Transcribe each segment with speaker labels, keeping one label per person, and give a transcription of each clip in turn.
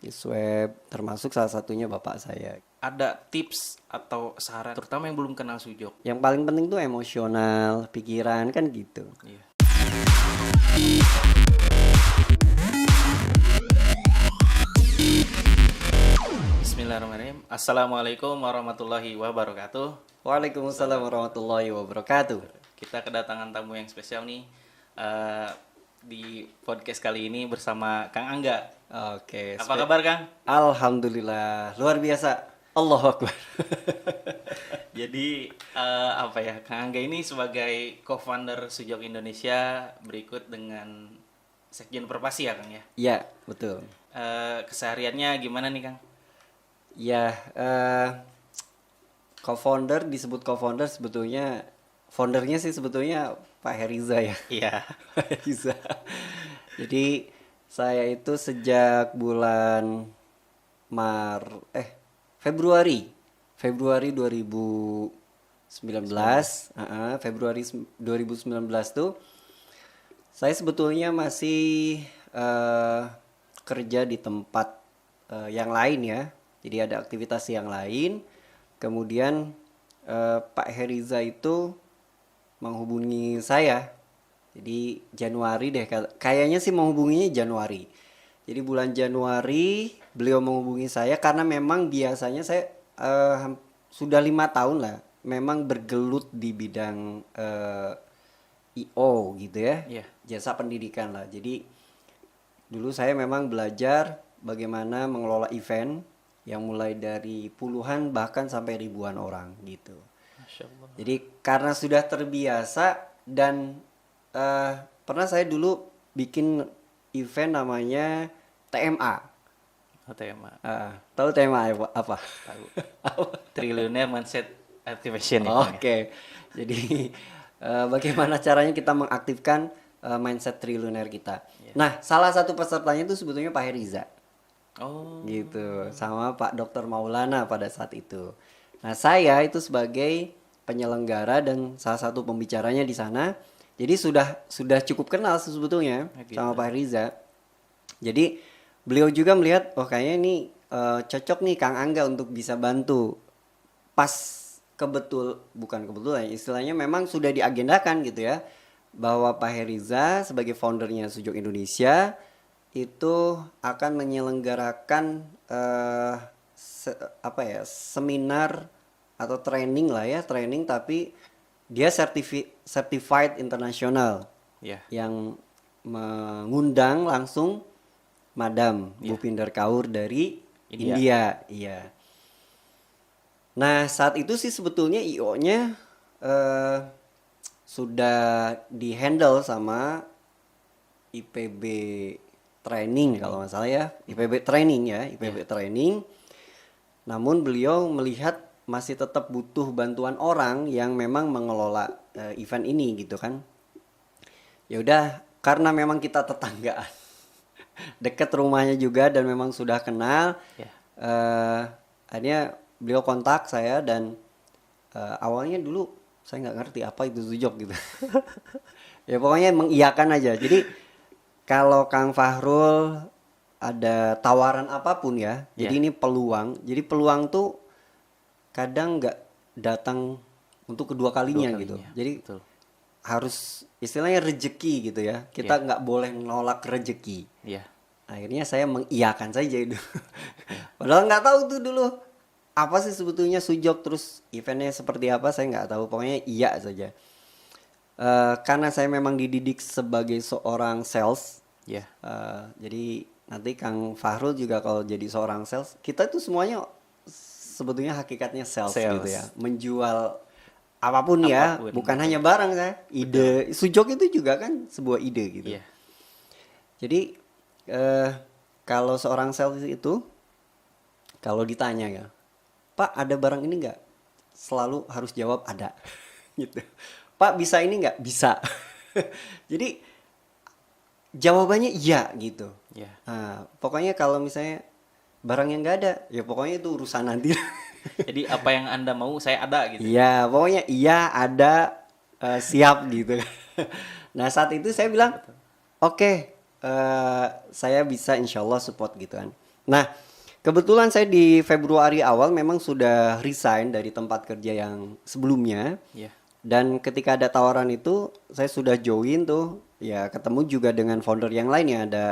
Speaker 1: di swab, termasuk salah satunya bapak saya.
Speaker 2: Ada tips atau saran terutama yang belum kenal Sujok?
Speaker 1: Yang paling penting tuh emosional, pikiran kan gitu.
Speaker 2: Iya. Bismillahirrahmanirrahim. Assalamualaikum warahmatullahi wabarakatuh.
Speaker 1: Waalaikumsalam warahmatullahi wabarakatuh.
Speaker 2: Kita kedatangan tamu yang spesial nih di podcast kali ini bersama Kang Angga.
Speaker 1: Oke.
Speaker 2: Apa kabar Kang?
Speaker 1: Alhamdulillah, luar biasa. Allahu Akbar.
Speaker 2: Jadi Kang Angga ini sebagai co-founder Sujok Indonesia berikut dengan Sekjen Perpasi ya Kang ya?
Speaker 1: Iya, betul.
Speaker 2: Kesehariannya gimana nih Kang?
Speaker 1: Ya, co-founder disebut co-founder sebetulnya foundernya sih sebetulnya Pak Heriza ya.
Speaker 2: Iya.
Speaker 1: Pak Heriza. Jadi saya itu sejak bulan Februari 2019, Februari 2019 tuh saya sebetulnya masih kerja di tempat yang lain ya. Jadi ada aktivitas yang lain. Kemudian Pak Heriza itu menghubungi saya. Jadi Januari deh, kayaknya sih menghubunginya Januari. Jadi bulan Januari beliau menghubungi saya karena memang biasanya saya sudah 5 tahun lah memang bergelut di bidang IO gitu ya,
Speaker 2: Iya.
Speaker 1: jasa pendidikan lah. Jadi dulu saya memang belajar bagaimana mengelola event yang mulai dari puluhan bahkan sampai ribuan orang gitu.
Speaker 2: Masya Allah.
Speaker 1: Jadi karena sudah terbiasa dan pernah saya dulu bikin event namanya TMA.
Speaker 2: TMA.
Speaker 1: Tahu TMA apa?
Speaker 2: Tahu. Triliuner Mindset Activation ya.
Speaker 1: Oke. Jadi bagaimana caranya kita mengaktifkan mindset triliuner kita. Nah, salah satu pesertanya itu sebetulnya Pak Heriza.
Speaker 2: Oh.
Speaker 1: Gitu, sama Pak Dr. Maulana pada saat itu. Nah, saya itu sebagai penyelenggara dan salah satu pembicaranya di sana. Jadi sudah cukup kenal sebetulnya sama Pak Heriza. Jadi beliau juga melihat, oh kayaknya ini cocok nih Kang Angga untuk bisa bantu. Pas bukan kebetulan, istilahnya memang sudah diagendakan gitu ya, bahwa Pak Heriza sebagai foundernya Sujok Indonesia itu akan menyelenggarakan seminar atau training lah ya, training tapi dia certified internasional.
Speaker 2: Iya.
Speaker 1: Yang mengundang langsung Madam Bhupinder Kaur dari India. Iya. Nah, saat itu sih sebetulnya IO-nya sudah dihandle sama IPB Training kalau nggak salah ya, IPB Training ya, IPB Training. Namun beliau melihat masih tetap butuh bantuan orang yang memang mengelola event ini gitu kan. Ya udah, karena memang kita tetanggaan, dekat rumahnya juga dan memang sudah kenal. Akhirnya beliau kontak saya dan awalnya dulu saya nggak ngerti apa itu Sujok gitu. Ya pokoknya mengiyakan aja. Jadi kalau Kang Fahrul ada tawaran apapun ya, jadi ini peluang. Jadi peluang tuh kadang nggak datang untuk kedua kalinya gitu. Jadi harus istilahnya rejeki gitu ya. Kita nggak boleh nolak rejeki. Akhirnya saya mengiyakan saja itu. Padahal nggak tahu tuh dulu apa sih sebetulnya Sujok, terus eventnya seperti apa saya nggak tahu. Pokoknya iya saja. Karena saya memang dididik sebagai seorang sales. Jadi nanti Kang Fahrul juga kalau jadi seorang sales, kita itu semuanya sebetulnya hakikatnya sales. Gitu ya, menjual apapun ya, bukan hanya barang ya, ide. Betul. Sujok itu juga kan sebuah ide gitu. Jadi kalau seorang sales itu kalau ditanya ya, Pak ada barang ini nggak? Selalu harus jawab ada. Gitu. Pak bisa ini nggak? Bisa. Jadi jawabannya iya gitu. Nah, pokoknya kalau misalnya barang yang nggak ada, ya pokoknya itu urusan nanti.
Speaker 2: Jadi apa yang Anda mau saya ada gitu.
Speaker 1: Iya, pokoknya iya ada, siap gitu. Nah saat itu saya bilang oke, saya bisa insya Allah support gitu kan. Nah, kebetulan saya di Februari awal memang sudah resign dari tempat kerja yang sebelumnya.
Speaker 2: Iya.
Speaker 1: Dan ketika ada tawaran itu, saya sudah join tuh, ya ketemu juga dengan founder yang lain ya, ada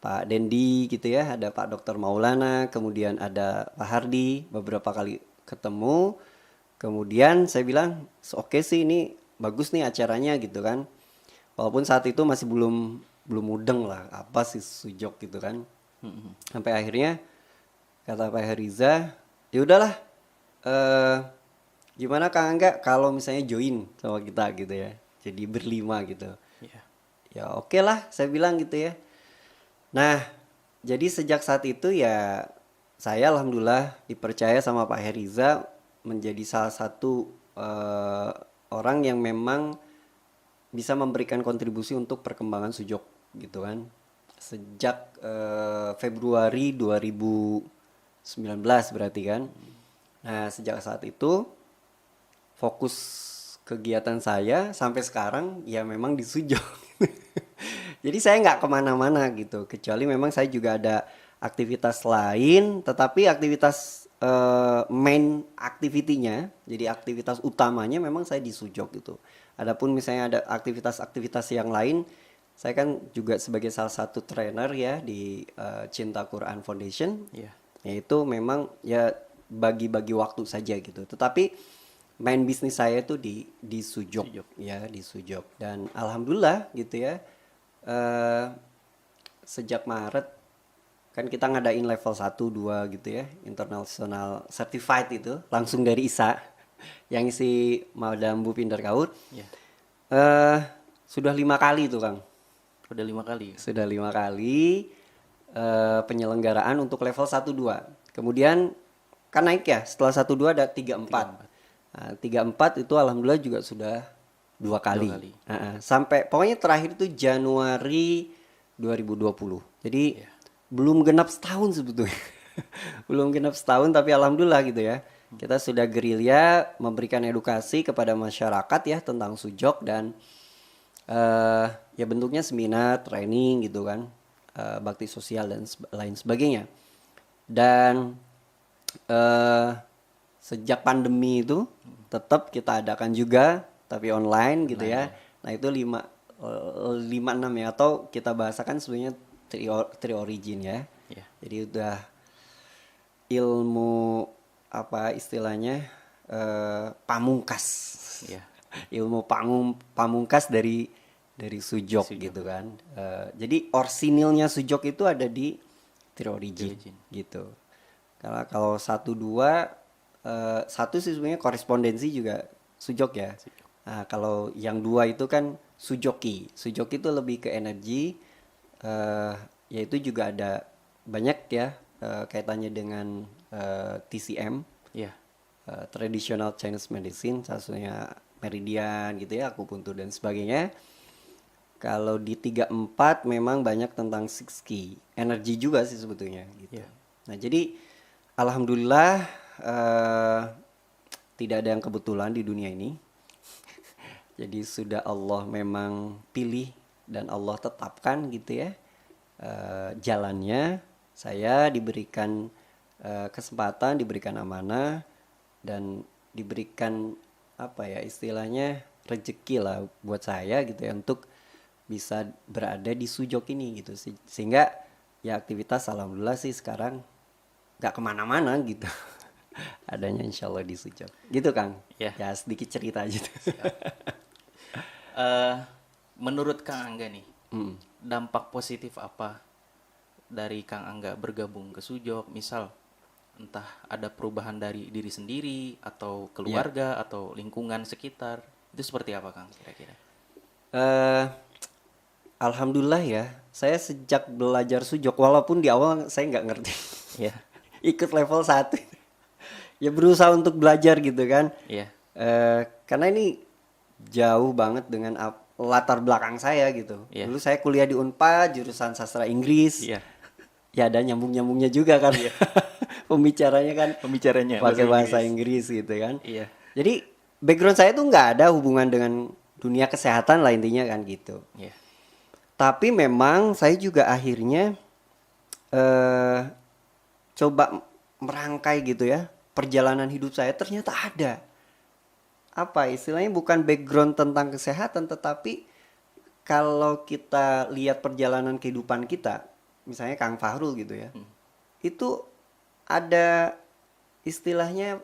Speaker 1: Pak Dendi gitu ya, ada Pak Dr. Maulana, kemudian ada Pak Hardi, beberapa kali ketemu. Kemudian saya bilang, oke sih ini bagus nih acaranya gitu kan. Walaupun saat itu masih belum mudeng lah, apa sih Sujok gitu kan. Sampai akhirnya kata Pak Heriza, ya udahlah, eh gimana Kang Angga kalau misalnya join sama kita gitu ya. Jadi berlima gitu.
Speaker 2: Iya.
Speaker 1: Ya oke lah, saya bilang gitu ya. Nah, jadi sejak saat itu ya saya alhamdulillah dipercaya sama Pak Heriza menjadi salah satu orang yang memang bisa memberikan kontribusi untuk perkembangan Sujok gitu kan. Sejak Februari 2019 berarti kan. Nah, sejak saat itu fokus kegiatan saya sampai sekarang ya memang di Sujok. Jadi saya nggak kemana-mana gitu, kecuali memang saya juga ada aktivitas lain, tetapi aktivitas main activity-nya, jadi aktivitas utamanya memang saya di Sujok gitu. Adapun misalnya ada aktivitas-aktivitas yang lain, saya kan juga sebagai salah satu trainer ya di Cinta Quran Foundation,
Speaker 2: Iya.
Speaker 1: yaitu memang ya bagi-bagi waktu saja gitu. Tetapi main bisnis saya itu di Sujok,
Speaker 2: Sujok.
Speaker 1: ya di Sujok, dan alhamdulillah gitu ya. eh Sejak Maret kan kita ngadain level 1, 2 gitu ya, international certified itu langsung dari ISA yang isi Madam Bu Pinder Kaur.
Speaker 2: Iya.
Speaker 1: eh Sudah 5 kali itu Kang,
Speaker 2: Udah 5 kali.
Speaker 1: sudah 5 kali penyelenggaraan untuk level 1, 2. Kemudian kan naik ya, setelah 1, 2 ada 3, 4. Nah, 3, 4 itu alhamdulillah juga sudah 2 kali.
Speaker 2: 2 kali.
Speaker 1: Sampai pokoknya terakhir itu Januari 2020. Jadi
Speaker 2: Iya.
Speaker 1: belum genap setahun sebetulnya. Belum genap setahun tapi alhamdulillah gitu ya. Kita sudah gerilya memberikan edukasi kepada masyarakat ya tentang Sujok, dan ya bentuknya seminar, training gitu kan, bakti sosial dan lain sebagainya. Dan sejak pandemi itu tetap kita adakan juga tapi online gitu ya. Nah itu 5, 6 ya, atau kita bahasakan sebenarnya tri origin ya.
Speaker 2: Iya.
Speaker 1: Jadi udah ilmu apa istilahnya pamungkas.
Speaker 2: Iya.
Speaker 1: Ilmu pamungkas dari Sujok gitu kan. Jadi orsinilnya Sujok itu ada di tri origin gitu. Karena kalau 1, 2 satu sih sebenarnya korespondensi juga Sujok ya. Nah, kalau yang 2 itu kan Sujoki. Sujoki itu lebih ke energi, yaitu juga ada banyak ya kaitannya dengan TCM,
Speaker 2: Iya.
Speaker 1: traditional Chinese medicine, salah satunya meridian gitu ya, akupuntur dan sebagainya. Kalau di 3, 4 memang banyak tentang six key, energi juga sih sebetulnya gitu.
Speaker 2: Iya.
Speaker 1: Nah jadi alhamdulillah tidak ada yang kebetulan di dunia ini. Jadi sudah Allah memang pilih dan Allah tetapkan gitu ya jalannya. Saya diberikan kesempatan, diberikan amanah, dan diberikan apa ya istilahnya rezeki lah buat saya gitu ya untuk bisa berada di Sujok ini gitu sih. Sehingga ya aktivitas alhamdulillah sih sekarang gak kemana-mana gitu. Adanya insya Allah di Sujok gitu Kang.
Speaker 2: Ya.
Speaker 1: Ya sedikit cerita aja tuh.
Speaker 2: Menurut Kang Angga nih, dampak positif apa dari Kang Angga bergabung ke Sujok? Misal entah ada perubahan dari diri sendiri atau keluarga atau lingkungan sekitar, itu seperti apa Kang kira-kira?
Speaker 1: Alhamdulillah ya, saya sejak belajar Sujok walaupun di awal saya nggak ngerti.
Speaker 2: Iya.
Speaker 1: Ikut level 1 ya berusaha untuk belajar gitu kan.
Speaker 2: Iya.
Speaker 1: Karena ini jauh banget dengan latar belakang saya gitu.
Speaker 2: Iya.
Speaker 1: Dulu saya kuliah di Unpad jurusan sastra Inggris.
Speaker 2: Iya.
Speaker 1: Ya ada nyambung-nyambungnya juga kan. Pembicaranya kan
Speaker 2: Pembicaranya
Speaker 1: pakai bahasa Inggris gitu kan.
Speaker 2: Iya.
Speaker 1: Jadi background saya tuh nggak ada hubungan dengan dunia kesehatan lah intinya kan gitu.
Speaker 2: Iya.
Speaker 1: Tapi memang saya juga akhirnya coba merangkai gitu ya perjalanan hidup saya, ternyata ada apa istilahnya, bukan background tentang kesehatan, tetapi kalau kita lihat perjalanan kehidupan kita, misalnya Kang Fahrul gitu ya, itu ada istilahnya,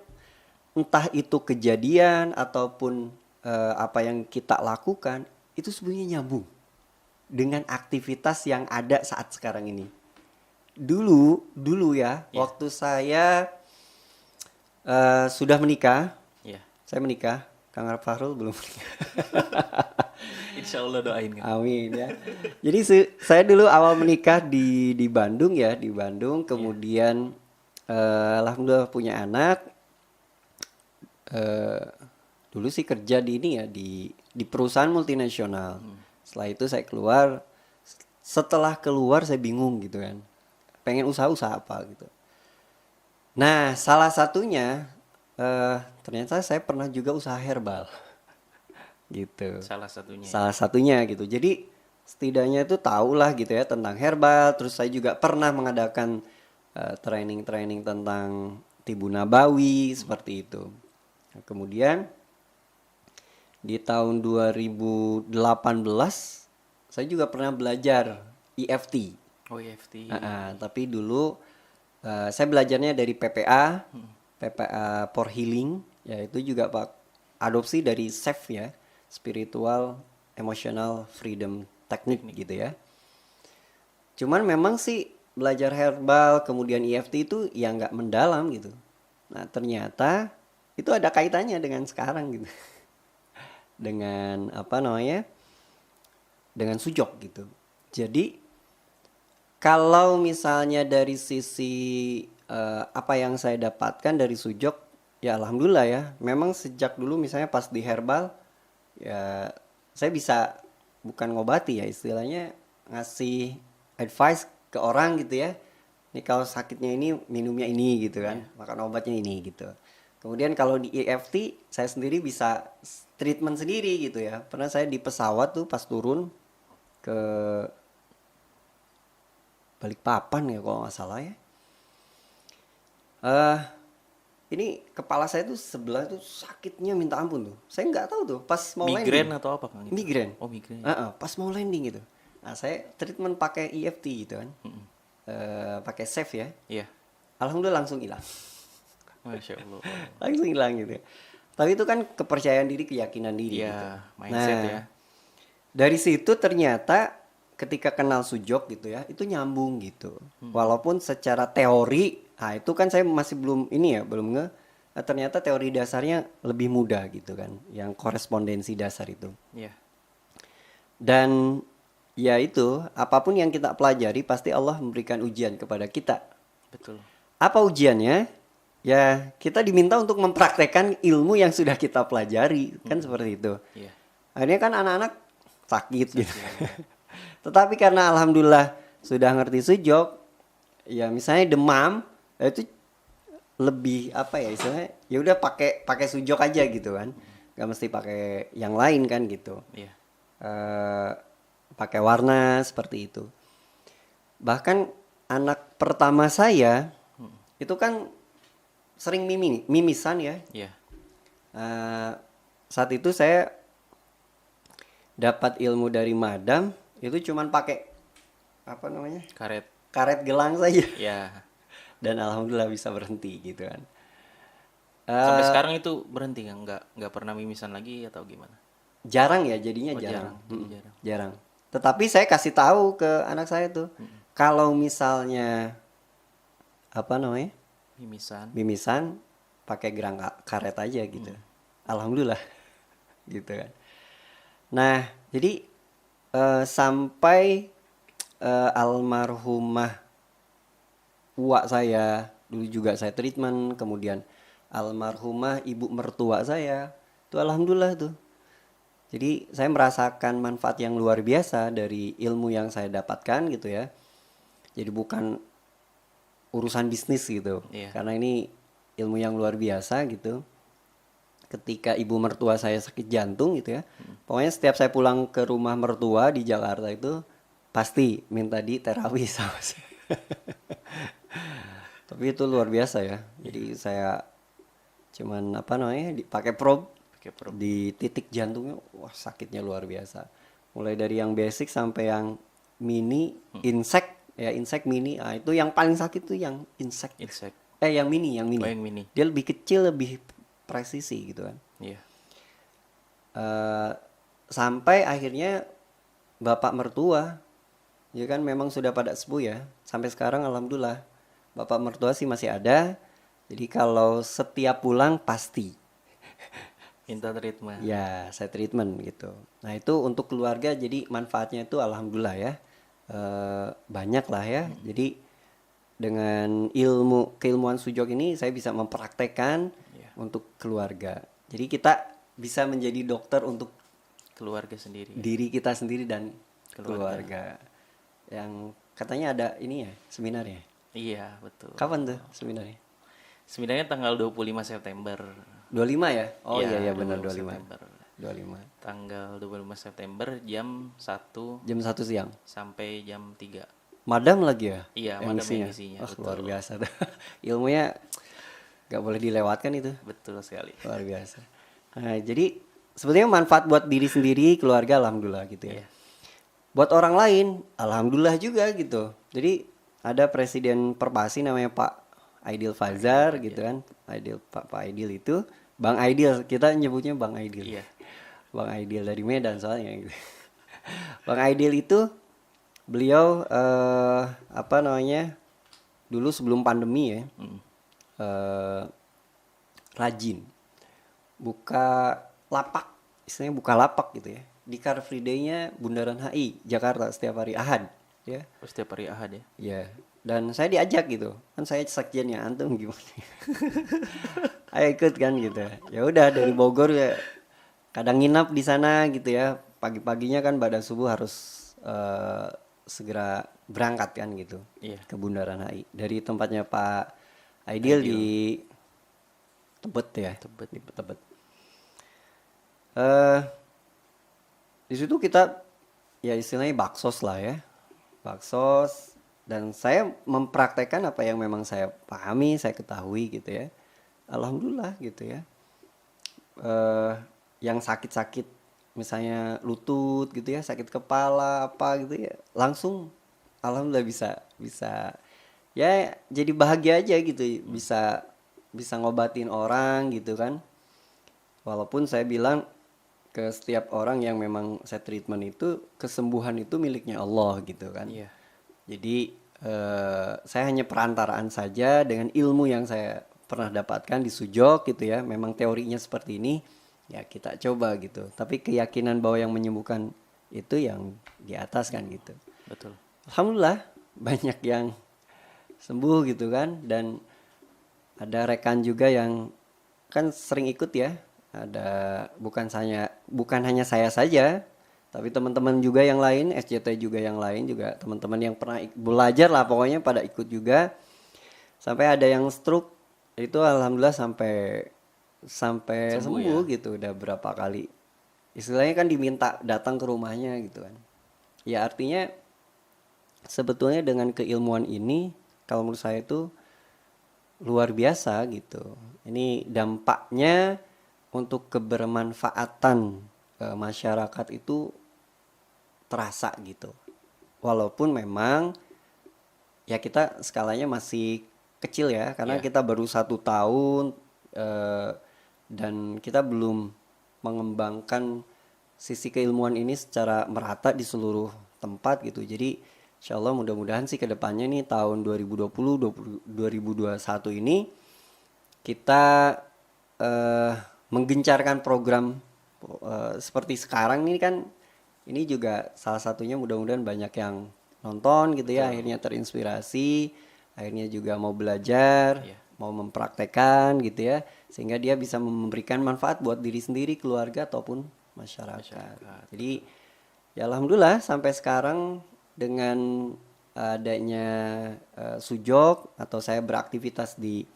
Speaker 1: entah itu kejadian ataupun apa yang kita lakukan itu sebenarnya nyambung dengan aktivitas yang ada saat sekarang ini. Dulu ya, waktu saya sudah menikah, saya menikah, Kang Fahrul belum menikah.
Speaker 2: Insya Allah doain kan.
Speaker 1: Amin ya. Jadi saya dulu awal menikah di Bandung ya, di Bandung. Kemudian alhamdulillah punya anak. Dulu sih kerja di ini ya, di perusahaan multinasional. Setelah itu saya keluar. Setelah keluar saya bingung gitu kan, pengen usaha apa gitu. Nah salah satunya ternyata saya pernah juga usaha herbal gitu. Salah satunya gitu. Jadi setidaknya itu tahulah gitu ya tentang herbal. Terus saya juga pernah mengadakan training tentang tibu nabawi seperti itu. Nah, kemudian di tahun 2018 saya juga pernah belajar EFT.
Speaker 2: Oh, EFT.
Speaker 1: Tapi dulu saya belajarnya dari PPA for Healing, yaitu juga Pak adopsi dari SEF ya, Spiritual Emotional Freedom Technique gitu ya. Cuman memang sih belajar herbal kemudian EFT itu ya nggak mendalam gitu. Nah ternyata itu ada kaitannya dengan sekarang gitu. Dengan apa namanya? Dengan sujok gitu. Jadi kalau misalnya dari sisi apa yang saya dapatkan dari sujok, ya alhamdulillah ya. Memang sejak dulu misalnya pas di herbal, ya saya bisa bukan ngobati ya, istilahnya ngasih advice ke orang gitu ya. Ini kalau sakitnya ini minumnya ini gitu kan, makan obatnya ini gitu. Kemudian kalau di EFT saya sendiri bisa treatment sendiri gitu ya. Pernah saya di pesawat tuh pas turun ke Balikpapan ya kalau nggak salah ya. Ini kepala saya tuh sebelah tuh sakitnya minta ampun tuh. Saya nggak tahu tuh pas mau
Speaker 2: Migrain
Speaker 1: landing.
Speaker 2: atau apa Kang?
Speaker 1: Migrain.
Speaker 2: Oh, migrain.
Speaker 1: Pas mau landing gitu. Nah saya treatment pakai EFT gitu kan. Pakai SEF ya.
Speaker 2: Iya.
Speaker 1: Alhamdulillah langsung hilang.
Speaker 2: Masya Allah.
Speaker 1: Langsung hilang gitu. Tapi itu kan kepercayaan diri, keyakinan diri gitu.
Speaker 2: Mindset
Speaker 1: Nah,
Speaker 2: ya.
Speaker 1: dari situ ternyata ketika kenal sujok gitu ya, itu nyambung gitu. Walaupun secara teori, nah itu kan saya masih belum ini ya, belum ternyata teori dasarnya lebih mudah gitu kan, yang korespondensi dasar itu.
Speaker 2: Iya.
Speaker 1: Dan ya itu, apapun yang kita pelajari pasti Allah memberikan ujian kepada kita.
Speaker 2: Betul.
Speaker 1: Apa ujiannya? Ya kita diminta untuk mempraktekkan ilmu yang sudah kita pelajari, kan seperti itu.
Speaker 2: Iya.
Speaker 1: Akhirnya kan anak-anak sakit gitu. Tetapi karena alhamdulillah sudah ngerti sujok, ya misalnya demam, ya itu lebih apa ya istilahnya, ya udah pakai sujok aja gitu kan, nggak mesti pakai yang lain kan gitu.
Speaker 2: Iya.
Speaker 1: Pakai warna seperti itu. Bahkan anak pertama saya itu kan sering mimisan ya.
Speaker 2: Iya.
Speaker 1: Saat itu saya dapat ilmu dari madam itu cuman pakai apa namanya, karet gelang saja.
Speaker 2: Ya.
Speaker 1: Dan alhamdulillah bisa berhenti gitu kan.
Speaker 2: Sampai sekarang itu berhenti nggak pernah mimisan lagi atau gimana?
Speaker 1: Jarang ya jadinya.
Speaker 2: Jarang.
Speaker 1: Jarang. Tetapi saya kasih tahu ke anak saya tuh, kalau misalnya apa namanya, mimisan pakai gerang karet aja gitu. Alhamdulillah gitu kan. Nah jadi sampai almarhumah uak saya dulu juga saya treatment, kemudian almarhumah ibu mertua saya itu alhamdulillah tuh. Jadi saya merasakan manfaat yang luar biasa dari ilmu yang saya dapatkan gitu ya. Jadi bukan urusan bisnis gitu. Karena ini ilmu yang luar biasa gitu. Ketika ibu mertua saya sakit jantung gitu ya. Pokoknya setiap saya pulang ke rumah mertua di Jakarta itu pasti minta di terapi sama saya. Tapi itu luar biasa ya. Jadi saya cuman apa namanya dipakai probe
Speaker 2: Pakai probe.
Speaker 1: di titik jantungnya, wah sakitnya luar biasa. Mulai dari yang basic sampai yang mini, insect ya, insect mini. Ah itu yang paling sakit tuh yang insect.
Speaker 2: Insect.
Speaker 1: Yang mini, yang mini.
Speaker 2: Oh, yang mini.
Speaker 1: Dia lebih kecil, lebih presisi gitu kan.
Speaker 2: Iya.
Speaker 1: Eh, Sampai akhirnya bapak mertua, ya kan memang sudah pada sepuh ya. Sampai sekarang alhamdulillah bapak mertua sih masih ada. Jadi kalau setiap pulang pasti
Speaker 2: Minta treatment.
Speaker 1: ya saya treatment gitu. Nah itu untuk keluarga jadi manfaatnya itu alhamdulillah ya. Banyak lah ya. Jadi dengan keilmuan sujok ini saya bisa mempraktekkan
Speaker 2: Iya.
Speaker 1: untuk keluarga. Jadi kita bisa menjadi dokter untuk
Speaker 2: Keluarga sendiri.
Speaker 1: diri kita sendiri dan
Speaker 2: Keluarga.
Speaker 1: keluarga. Yang katanya ada ini ya seminar ya.
Speaker 2: Iya, betul.
Speaker 1: Kapan tuh seminarnya?
Speaker 2: Sebenarnya tanggal 25 September.
Speaker 1: 25 ya? Oh
Speaker 2: Iya,
Speaker 1: iya benar 25.
Speaker 2: September.
Speaker 1: 25.
Speaker 2: Tanggal 25 September jam 1
Speaker 1: Jam 1 siang.
Speaker 2: sampai jam 3.
Speaker 1: Madam lagi ya?
Speaker 2: Iya, madam yang ngisinya,
Speaker 1: Wah,
Speaker 2: betul.
Speaker 1: luar biasa tuh. Ilmunya gak boleh dilewatkan itu.
Speaker 2: Betul sekali.
Speaker 1: Luar biasa. Nah, jadi sebetulnya manfaat buat diri sendiri, keluarga alhamdulillah gitu ya.
Speaker 2: Iya.
Speaker 1: Buat orang lain alhamdulillah juga gitu. Jadi ada presiden Perpasi namanya Pak Aidil Fazar gitu kan. Pak Aidil itu Bang Aidil, kita nyebutnya Bang Aidil.
Speaker 2: Iya.
Speaker 1: Bang Aidil dari Medan soalnya gitu. Bang Aidil itu beliau apa namanya? Dulu sebelum pandemi ya. Rajin buka lapak, istilahnya buka lapak gitu ya. Di Car Free Day-nya Bundaran HI Jakarta setiap hari Ahad ya.
Speaker 2: Oh, setiap hari Ahad ya.
Speaker 1: Ya, dan saya diajak gitu. Kan saya sekjennya, antum gimana? Ayo ikut kan gitu. Ya udah dari Bogor ya. Kadang nginap di sana gitu ya. Pagi-paginya kan pada subuh harus segera berangkat kan gitu.
Speaker 2: Iya.
Speaker 1: Ke Bundaran HI. Dari tempatnya Pak Aidil di Tebet ya.
Speaker 2: Tebet.
Speaker 1: Di Tebet. Di situ kita ya istilahnya baksos lah ya. Baksos, dan saya mempraktekkan apa yang memang saya pahami, saya ketahui gitu ya. Alhamdulillah gitu ya. Yang sakit-sakit misalnya lutut gitu ya, sakit kepala apa gitu ya, langsung alhamdulillah bisa ya jadi bahagia aja gitu, bisa ngobatin orang gitu kan. Walaupun saya bilang ke setiap orang yang memang saya treatment itu, kesembuhan itu miliknya Allah gitu kan.
Speaker 2: Iya.
Speaker 1: Jadi saya hanya perantaraan saja dengan ilmu yang saya pernah dapatkan di Sujok gitu ya. Memang teorinya seperti ini, ya kita coba gitu. Tapi keyakinan bahwa yang menyembuhkan itu yang di atas kan gitu.
Speaker 2: Betul.
Speaker 1: Alhamdulillah banyak yang sembuh gitu kan. Dan ada rekan juga yang kan sering ikut ya. Ada bukan hanya saya saja, tapi teman-teman juga yang lain, SJT juga yang lain juga, teman-teman yang pernah belajar lah pokoknya pada ikut juga. Sampai ada yang stroke itu alhamdulillah sampai sembuh
Speaker 2: ya?
Speaker 1: gitu, udah berapa kali. Istilahnya kan diminta datang ke rumahnya gitu kan. Ya artinya sebetulnya dengan keilmuan ini kalau menurut saya itu luar biasa gitu. Ini dampaknya untuk kebermanfaatan masyarakat itu terasa gitu. Walaupun memang ya kita skalanya masih kecil ya, karena kita baru 1 tahun dan kita belum mengembangkan sisi keilmuan ini secara merata di seluruh tempat gitu. Jadi insya Allah mudah-mudahan sih kedepannya nih tahun 2020 2021 ini kita menggencarkan program seperti sekarang ini kan, ini juga salah satunya mudah-mudahan banyak yang nonton gitu ya. Akhirnya terinspirasi, akhirnya juga mau belajar, mau mempraktekkan gitu ya, sehingga dia bisa memberikan manfaat buat diri sendiri, keluarga ataupun masyarakat. Jadi ya alhamdulillah sampai sekarang dengan adanya Sujok atau saya beraktivitas di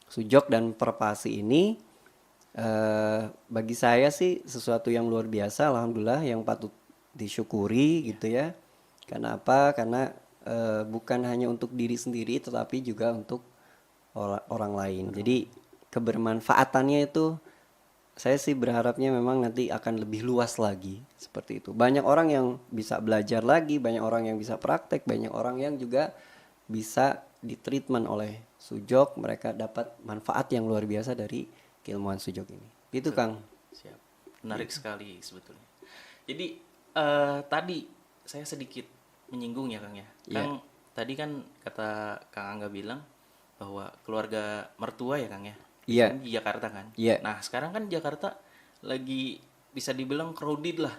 Speaker 1: Sujok dan Perpasi ini, bagi saya sih sesuatu yang luar biasa, alhamdulillah, yang patut disyukuri gitu ya. Karena apa? Karena bukan hanya untuk diri sendiri tetapi juga untuk orang lain. Jadi kebermanfaatannya itu saya sih berharapnya memang nanti akan lebih luas lagi seperti itu. Banyak orang yang bisa belajar lagi, banyak orang yang bisa praktek, banyak orang yang juga bisa ditreatment oleh sujok, mereka dapat manfaat yang luar biasa dari keilmuan sujok ini. Itu Kang.
Speaker 2: Siap. Menarik sekali sebetulnya. Jadi tadi saya sedikit menyinggung ya Kang ya. Kang tadi kan kata Kang Angga bilang bahwa keluarga mertua ya Kang ya.
Speaker 1: Iya.
Speaker 2: Di Jakarta kan.
Speaker 1: Iya.
Speaker 2: Nah sekarang kan Jakarta lagi bisa dibilang crowded lah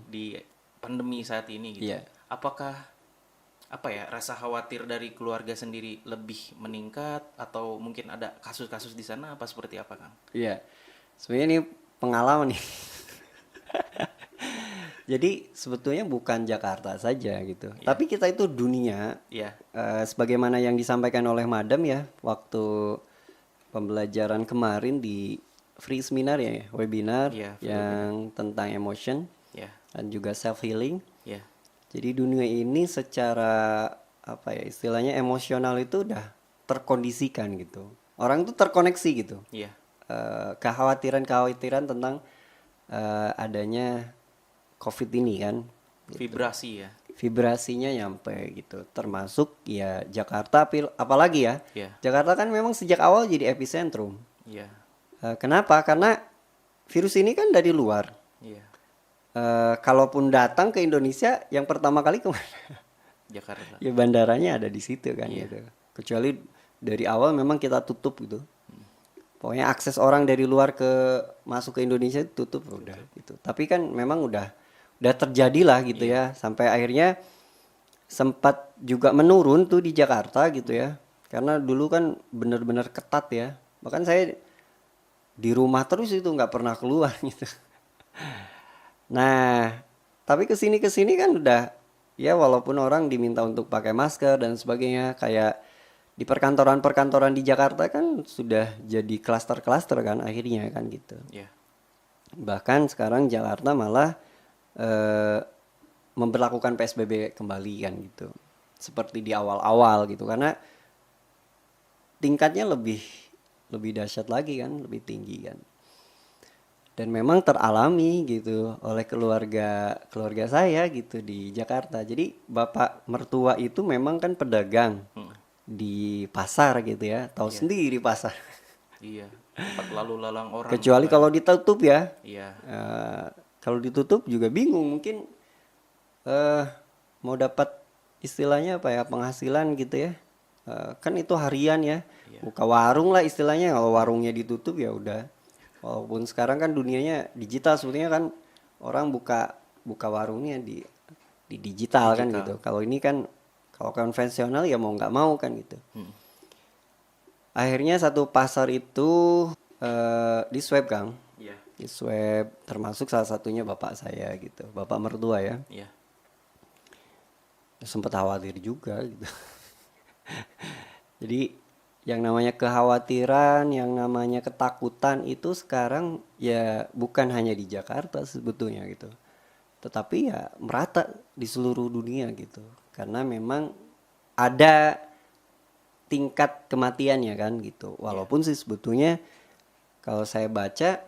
Speaker 2: di pandemi saat ini gitu.
Speaker 1: Iya.
Speaker 2: Apakah apa ya rasa khawatir dari keluarga sendiri lebih meningkat atau mungkin ada kasus-kasus di sana apa seperti apa Kang?
Speaker 1: Iya. Sebenarnya ini pengalaman nih. Jadi sebetulnya bukan Jakarta saja gitu. Tapi kita itu dunia.
Speaker 2: Iya.
Speaker 1: Sebagaimana yang disampaikan oleh Madam ya waktu pembelajaran kemarin di free seminar ya, webinar yang tentang emotion dan juga self healing. Jadi dunia ini secara apa ya istilahnya emosional itu udah terkondisikan gitu. Orang itu terkoneksi gitu. Kekhawatiran tentang adanya COVID ini kan.
Speaker 2: Vibrasi ya.
Speaker 1: Vibrasinya nyampe gitu, termasuk ya Jakarta, apalagi ya Jakarta kan memang sejak awal jadi epicentrum. Kenapa? Karena virus ini kan dari luar. Kalaupun datang ke Indonesia, yang pertama kali kemana?
Speaker 2: Jakarta.
Speaker 1: Ya bandaranya ada di situ kan gitu. Kecuali dari awal memang kita tutup gitu. Pokoknya akses orang dari luar masuk ke Indonesia tutup udah gitu. Tapi kan memang udah terjadi lah gitu ya, sampai akhirnya sempat juga menurun tuh di Jakarta gitu ya, karena dulu kan benar-benar ketat ya, bahkan saya di rumah terus itu nggak pernah keluar gitu. Nah tapi kesini kan udah ya, walaupun orang diminta untuk pakai masker dan sebagainya, kayak di perkantoran di Jakarta kan sudah jadi klaster-klaster kan akhirnya kan gitu. Bahkan sekarang Jakarta malah memberlakukan PSBB kembali kan gitu, seperti di awal-awal gitu, karena tingkatnya lebih dahsyat lagi kan, lebih tinggi kan, dan memang teralami gitu oleh keluarga saya gitu di Jakarta. Jadi bapak mertua itu memang kan pedagang di pasar gitu ya, tahu sendiri pasar.
Speaker 2: Tempat lalu lalang orang.
Speaker 1: Kecuali kalau ditutup ya. Kalau ditutup juga bingung, mungkin mau dapat istilahnya apa ya, penghasilan gitu ya, kan itu harian ya, buka warung lah istilahnya. Kalau warungnya ditutup ya udah, walaupun sekarang kan dunianya digital sebetulnya kan, orang buka warungnya di digital kan gitu. Kalau ini kan kalau konvensional ya mau nggak mau kan gitu. Akhirnya satu pasar itu di swab Kang. Di swab, termasuk salah satunya bapak saya gitu, bapak mertua ya. Sempat khawatir juga gitu. Jadi yang namanya kekhawatiran, yang namanya ketakutan itu sekarang ya bukan hanya di Jakarta sebetulnya gitu, tetapi ya merata di seluruh dunia gitu, karena memang ada tingkat kematiannya kan gitu. Walaupun sih sebetulnya kalau saya baca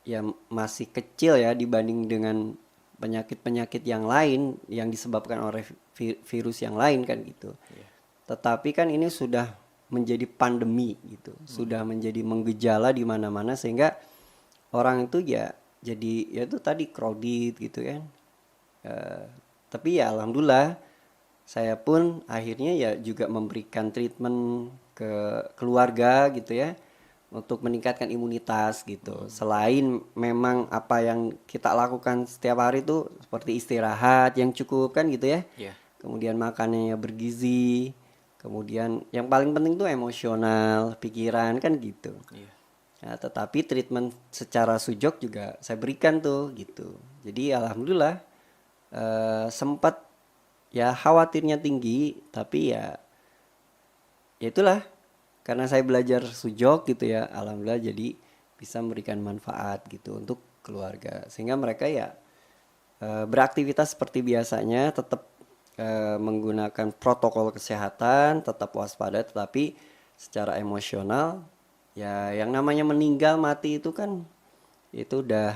Speaker 1: ya masih kecil ya dibanding dengan penyakit-penyakit yang lain yang disebabkan oleh virus yang lain kan gitu. Tetapi kan ini sudah menjadi pandemi gitu, sudah menjadi menggejala di mana-mana, sehingga orang itu ya jadi ya itu tadi crowded gitu kan. Tapi ya alhamdulillah saya pun akhirnya ya juga memberikan treatment ke keluarga gitu ya, untuk meningkatkan imunitas gitu. Selain memang apa yang kita lakukan setiap hari itu seperti istirahat yang cukup kan gitu ya. Kemudian makannya bergizi. Kemudian yang paling penting tuh emosional, pikiran kan gitu. Nah, tetapi treatment secara sujok juga saya berikan tuh gitu. Jadi alhamdulillah sempat ya khawatirnya tinggi, tapi ya itulah, karena saya belajar sujok gitu ya, alhamdulillah jadi bisa memberikan manfaat gitu untuk keluarga, sehingga mereka ya beraktivitas seperti biasanya, tetap menggunakan protokol kesehatan, tetap waspada, tetapi secara emosional, ya yang namanya meninggal mati itu kan itu udah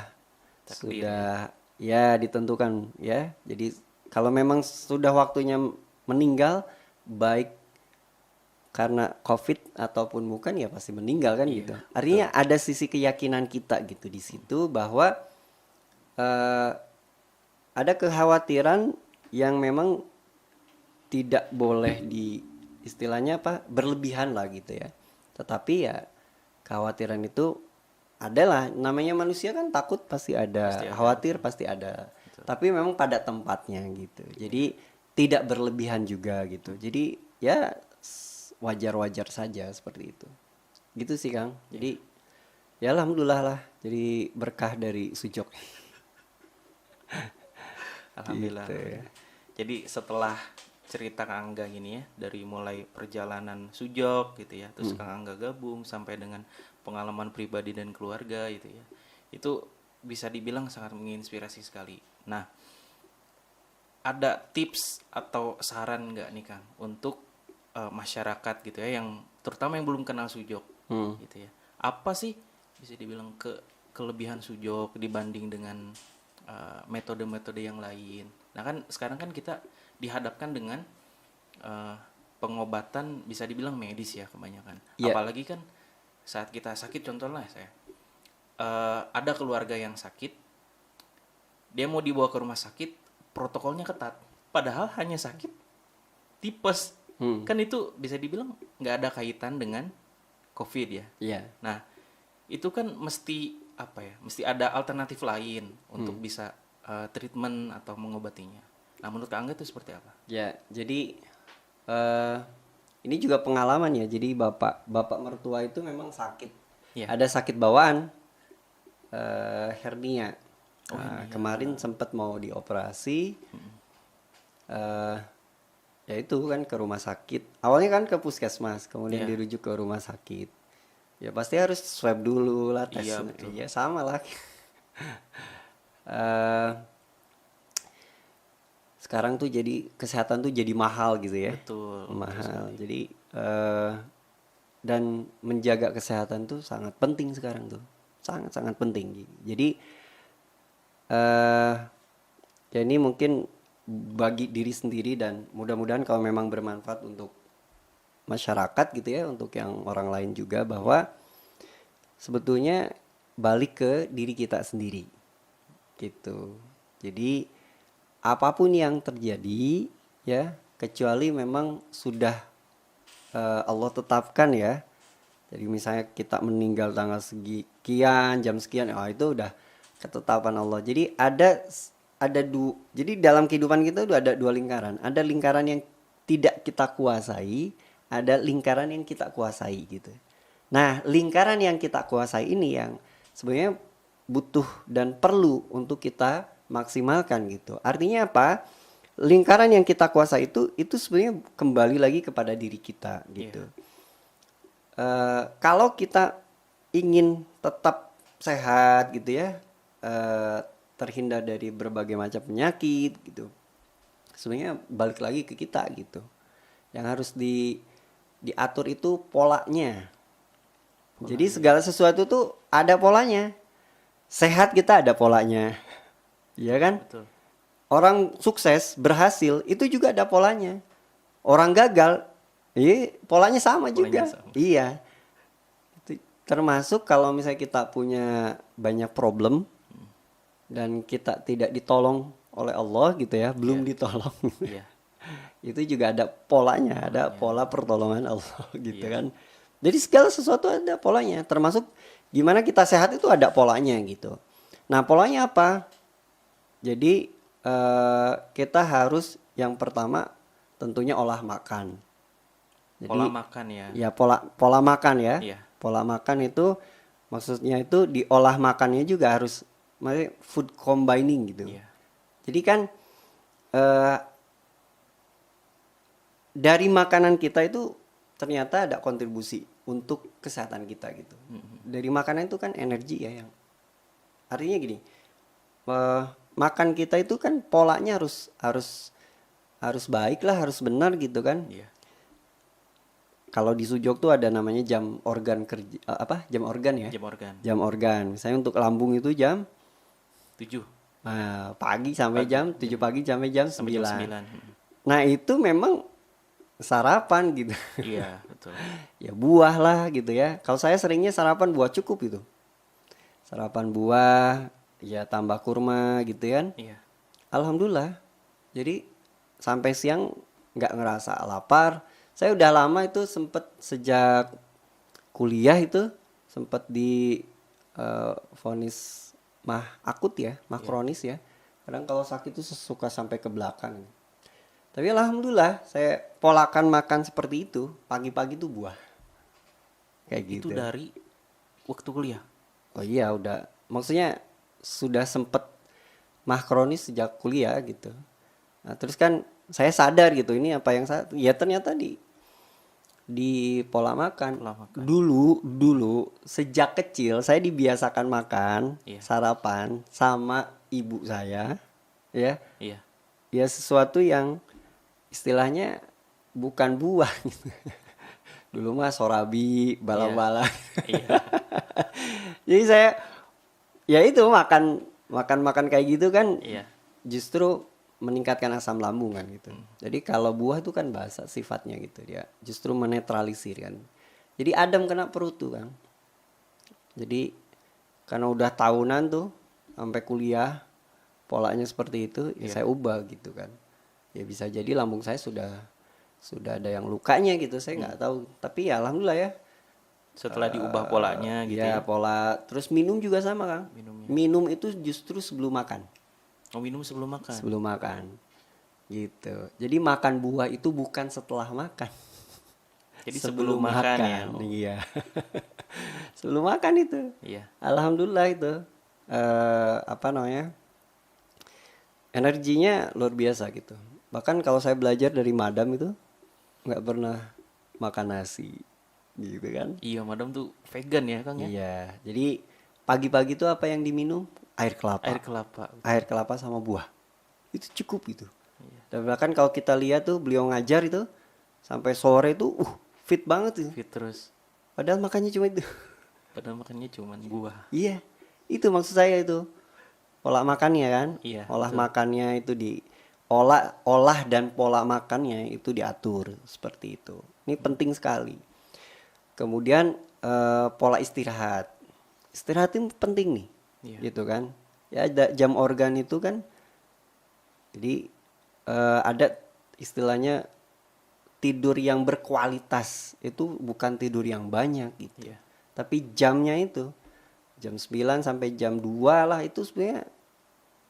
Speaker 2: Takdir,
Speaker 1: sudah ya ditentukan ya. Jadi kalau memang sudah waktunya meninggal, baik karena COVID ataupun bukan, ya pasti meninggal kan
Speaker 2: Iya,
Speaker 1: gitu.
Speaker 2: betul.
Speaker 1: Artinya ada sisi keyakinan kita gitu di situ bahwa eh, ada kekhawatiran yang memang tidak boleh di istilahnya apa berlebihan lah gitu ya. Tetapi ya kekhawatiran itu adalah namanya manusia kan takut pasti
Speaker 2: Pasti
Speaker 1: ada,
Speaker 2: ada,
Speaker 1: khawatir
Speaker 2: betul.
Speaker 1: pasti ada.
Speaker 2: Betul.
Speaker 1: Tapi memang pada tempatnya gitu. Jadi tidak berlebihan juga gitu. Jadi ya wajar-wajar saja seperti itu. Gitu sih Kang. Jadi ya alhamdulillah lah. Jadi berkah dari sujok.
Speaker 2: Alhamdulillah,
Speaker 1: Gitu ya.
Speaker 2: alhamdulillah. Jadi setelah cerita Kang Angga gini ya, dari mulai perjalanan sujok gitu ya, terus Kang Angga gabung sampai dengan pengalaman pribadi dan keluarga gitu ya. Itu bisa dibilang sangat menginspirasi sekali. Nah, ada tips atau saran nggak nih Kang untuk masyarakat gitu ya, yang terutama yang belum kenal sujok gitu ya. Apa sih bisa dibilang kelebihan sujok dibanding dengan metode-metode yang lain? Nah kan sekarang kan kita dihadapkan dengan eh, pengobatan bisa dibilang medis ya kebanyakan.
Speaker 1: Iya.
Speaker 2: Apalagi kan saat kita sakit, contohnya saya ada keluarga yang sakit, dia mau dibawa ke rumah sakit, protokolnya ketat. Padahal hanya sakit tipes. Kan itu bisa dibilang nggak ada kaitan dengan COVID ya.
Speaker 1: Iya.
Speaker 2: Nah, itu kan mesti apa ya? Mesti ada alternatif lain untuk bisa treatment atau mengobatinya. Nah, menurut Kak Angga itu seperti apa?
Speaker 1: Ya, jadi eh ini juga pengalaman ya. Jadi bapak mertua itu memang sakit.
Speaker 2: Iya.
Speaker 1: Ada sakit bawaan, hernia.
Speaker 2: Oh,
Speaker 1: Nah,
Speaker 2: hernia.
Speaker 1: kemarin sempat mau dioperasi. eh Ya itu kan ke rumah sakit. Awalnya kan ke puskesmas, kemudian
Speaker 2: Iya.
Speaker 1: dirujuk ke rumah sakit. Ya pasti harus swab dulu lah, tes.
Speaker 2: Iya, betul.
Speaker 1: Iya sama lah. Eh Sekarang tuh jadi kesehatan tuh jadi mahal gitu ya.
Speaker 2: Betul.
Speaker 1: Mahal. Jadi dan menjaga kesehatan tuh sangat penting sekarang tuh. Sangat-sangat penting. Jadi ya ini mungkin bagi diri sendiri dan mudah-mudahan kalau memang bermanfaat untuk masyarakat gitu ya, untuk yang orang lain juga, bahwa sebetulnya balik ke diri kita sendiri gitu. Jadi apapun yang terjadi ya, kecuali memang sudah Allah tetapkan ya. Jadi misalnya kita meninggal tanggal sekian, jam sekian, itu udah ketetapan Allah. Jadi jadi dalam kehidupan kita itu ada dua lingkaran. Ada lingkaran yang tidak kita kuasai, ada lingkaran yang kita kuasai gitu. Nah, lingkaran yang kita kuasai ini yang sebenarnya butuh dan perlu untuk kita maksimalkan gitu. Artinya apa? Lingkaran yang kita kuasai itu sebenarnya kembali lagi kepada diri kita gitu. Kalau kita ingin tetap sehat gitu ya, terhindar dari berbagai macam penyakit gitu, sebenarnya balik lagi ke kita gitu. Yang harus diatur itu polanya. Jadi segala sesuatu tuh ada polanya. Sehat kita ada polanya, iya kan?
Speaker 2: Betul.
Speaker 1: Orang sukses berhasil itu juga ada polanya. Orang gagal, polanya sama juga.
Speaker 2: sama.
Speaker 1: Iya. Termasuk kalau misalnya kita punya banyak problem dan kita tidak ditolong oleh Allah gitu ya, belum ditolong.
Speaker 2: Iya.
Speaker 1: Itu juga ada polanya, ada pola pertolongan Allah gitu kan. Jadi segala sesuatu ada polanya, termasuk gimana kita sehat itu ada polanya gitu. Nah, polanya apa? Jadi kita harus yang pertama tentunya olah makan. Jadi,
Speaker 2: Pola makan ya.
Speaker 1: ya pola makan ya.
Speaker 2: Iya.
Speaker 1: Pola makan itu maksudnya itu diolah makannya juga harus food combining gitu.
Speaker 2: Iya.
Speaker 1: Jadi kan dari makanan kita itu ternyata ada kontribusi untuk kesehatan kita gitu. Dari makanan itu kan energi ya, yang artinya gini, makan kita itu kan polanya harus baik lah, harus benar gitu kan.
Speaker 2: Iya.
Speaker 1: kalau di Sujok tuh ada namanya jam organ kerja, jam organ ya,
Speaker 2: Jam organ.
Speaker 1: jam organ. Misalnya untuk lambung itu jam
Speaker 2: 7
Speaker 1: pagi sampai
Speaker 2: pagi.
Speaker 1: jam 7 pagi sampai jam
Speaker 2: Sampai jam
Speaker 1: 9.
Speaker 2: 9.
Speaker 1: Nah itu memang sarapan gitu.
Speaker 2: Iya, betul.
Speaker 1: Ya buah lah gitu ya. Kalau saya seringnya sarapan buah cukup itu. Sarapan buah, ya tambah kurma gitu kan.
Speaker 2: Iya.
Speaker 1: Alhamdulillah. Jadi sampai siang nggak ngerasa lapar. Saya udah lama itu sempet sejak kuliah itu sempet di vonis mah akut ya, mah kronis ya. Kadang kalau sakit itu suka sampai ke belakang. Tapi alhamdulillah saya polakan makan seperti itu. Pagi-pagi tuh buah. Kayak
Speaker 2: Itu
Speaker 1: gitu.
Speaker 2: dari waktu kuliah.
Speaker 1: Oh iya udah. Maksudnya sudah sempet mah kronis sejak kuliah gitu. Nah, terus kan saya sadar gitu ini apa yang saya ya ternyata di pola makan.
Speaker 2: Pola makan.
Speaker 1: Dulu sejak kecil saya dibiasakan makan
Speaker 2: Iya.
Speaker 1: sarapan sama ibu saya ya.
Speaker 2: Iya.
Speaker 1: Ya sesuatu yang istilahnya bukan buah gitu. Dulu mah sorabi, bala-bala.
Speaker 2: Iya.
Speaker 1: Jadi saya ya itu makan kayak gitu kan
Speaker 2: Iya.
Speaker 1: justru meningkatkan asam lambung kan gitu. Jadi kalau buah itu kan basa sifatnya gitu dia justru menetralisir kan. Jadi adem kena perut tuh kan. Jadi karena udah tahunan tuh sampai kuliah polanya seperti itu ya saya ubah gitu kan. Ya bisa jadi lambung saya sudah ada yang lukanya gitu saya nggak tahu. Tapi ya alhamdulillah ya.
Speaker 2: Setelah diubah polanya gitu
Speaker 1: Ya
Speaker 2: ya.
Speaker 1: pola terus minum juga sama Kang.
Speaker 2: Minumnya.
Speaker 1: Minum itu justru sebelum makan.
Speaker 2: Oh, minum sebelum makan.
Speaker 1: Sebelum makan. Gitu. Jadi makan buah itu bukan setelah makan.
Speaker 2: Jadi sebelum makan ya. Oh.
Speaker 1: Iya. Sebelum makan itu.
Speaker 2: Iya.
Speaker 1: Alhamdulillah itu. Apa namanya? Energinya luar biasa gitu. Bahkan kalau saya belajar dari madam itu nggak pernah makan nasi gitu kan.
Speaker 2: Iya, madam tuh vegan ya, Kang ya.
Speaker 1: Iya. Jadi pagi-pagi itu apa yang diminum? Air kelapa.
Speaker 2: Air kelapa.
Speaker 1: Air kelapa sama buah. Itu cukup itu.
Speaker 2: Iya.
Speaker 1: Dan bahkan kalau kita lihat tuh beliau ngajar itu sampai sore tuh fit banget tuh.
Speaker 2: Fit terus.
Speaker 1: Padahal makannya cuma itu.
Speaker 2: Padahal makannya cuman buah.
Speaker 1: Iya. Itu maksud saya itu. Pola makannya kan?
Speaker 2: Iya,
Speaker 1: Olah
Speaker 2: betul.
Speaker 1: makannya itu olah dan pola makannya itu diatur seperti itu. Ini penting sekali. Kemudian pola istirahat. Istirahat itu penting nih.
Speaker 2: Iya.
Speaker 1: Gitu kan? Ya ada jam organ itu kan. Jadi ada istilahnya tidur yang berkualitas itu bukan tidur yang banyak gitu.
Speaker 2: Iya.
Speaker 1: Tapi jamnya itu jam 9 sampai jam 2 lah itu sebenarnya